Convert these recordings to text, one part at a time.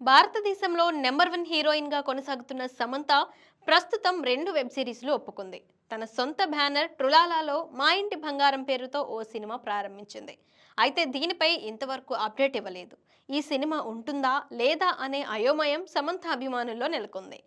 భారతదేశంలో number 1 heroine గా కొనసాగుతున్న సమంత ప్రస్తుతం 2 వెబ్ సిరీస్లు ఒప్పుకుంది. తన సొంత బ్యానర్ ట్రులాలాలో మా ఇంటి బంగారం పేరుతో ఓ సినిమా ప్రారంభించింది. అయితే దీనిపై ఇంతవరకు అప్డేట్ ఇవ్వలేదు. ఈ సినిమా ఉంటుందా లేదా అనే అయోమయం సమంత అభిమానుల్లో నెలకొంది.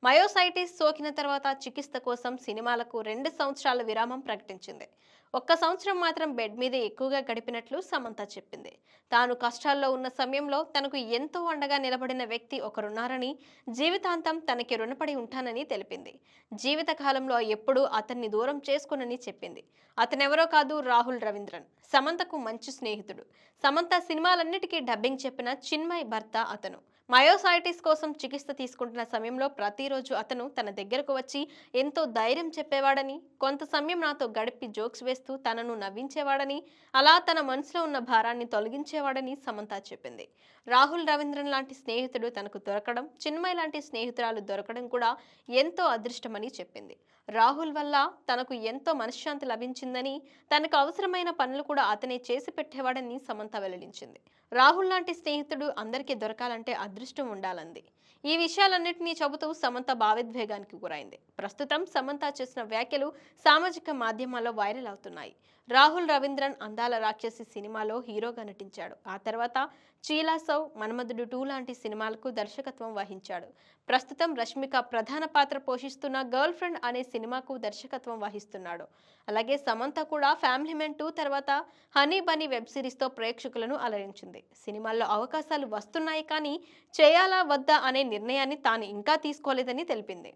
మయోసైటిస్ సోకిన తర్వాత చికిత్స కోసం సినిమాలకు 2 సంవత్సరాల విరామం ప్రకటించింది. 1 సంవత్సరం మాత్రం బెడ్ మీద ఎక్కువగా గడిపినట్లు సమంత చెప్పింది. తాను కష్టాల్లో ఉన్న సమయంలో తనకు ఎంతో అండగా నిలబడిన వ్యక్తి ఒకరున్నారని, జీవితాంతం తనకి రుణపడి ఉంటానని తెలిపింది. జీవితకాలంలో ఎప్పుడూ అతన్ని దూరం చేసుకోనని చెప్పింది. అతనెవరో కాదు, రాహుల్ రవీంద్రన్. సమంతకు మంచి స్నేహితుడు. సమంత సినిమాలన్నిటికీ డబ్బింగ్ చెప్పిన చిన్మయ్ భర్త అతను. మయోసైటిస్ కోసం చికిత్స తీసుకుంటున్న సమయంలో ప్రతిరోజు అతను తన దగ్గరకు వచ్చి ఎంతో ధైర్యం చెప్పేవాడని, కొంత సమయం నాతో గడిపి జోక్స్ వేస్తూ తనను నవ్వించేవాడని, అలా తన మనసులో ఉన్న భారాన్ని తొలగించేవాడని సమంత చెప్పింది. రాహుల్ రవీంద్రన్ లాంటి స్నేహితుడు తనకు దొరకడం, చిన్మయ్ లాంటి స్నేహితురాలు దొరకడం కూడా ఎంతో అదృష్టమని చెప్పింది. రాహుల్ వల్ల తనకు ఎంతో మనశ్శాంతి లభించిందని, తనకు అవసరమైన పనులు కూడా అతనే చేసి పెట్టేవాడని సమంత వెల్లడించింది. రాహుల్ లాంటి స్నేహితుడు అందరికీ దొరకాలంటే అదృష్టం ఉండాలంది. ఈ విషయాలన్నింటినీ చెబుతూ సమంత భావోద్వేగానికి గురైంది. ప్రస్తుతం సమంత చేసిన వ్యాఖ్యలు సామాజిక మాధ్యమాల్లో వైరల్ అవుతున్నాయి. రాహుల్ రవీంద్రన్ అందాల రాక్షసి సినిమాలో హీరోగా నటించాడు. ఆ తర్వాత చీలా సౌ, మన్మధుడు 2 లాంటి సినిమాలకు దర్శకత్వం వహించాడు. ప్రస్తుతం రష్మిక ప్రధాన పాత్ర పోషిస్తున్న గర్ల్ ఫ్రెండ్ అనే సినిమాకు దర్శకత్వం వహిస్తున్నాడు. అలాగే సమంత కూడా ఫ్యామిలీ మెన్ 2 తర్వాత హనీ బనీ వెబ్ సిరీస్తో ప్రేక్షకులను అలరించింది. సినిమాల్లో అవకాశాలు వస్తున్నాయి, కానీ చేయాలా వద్దా అనే నిర్ణయాన్ని తాను ఇంకా తీసుకోలేదని తెలిపింది.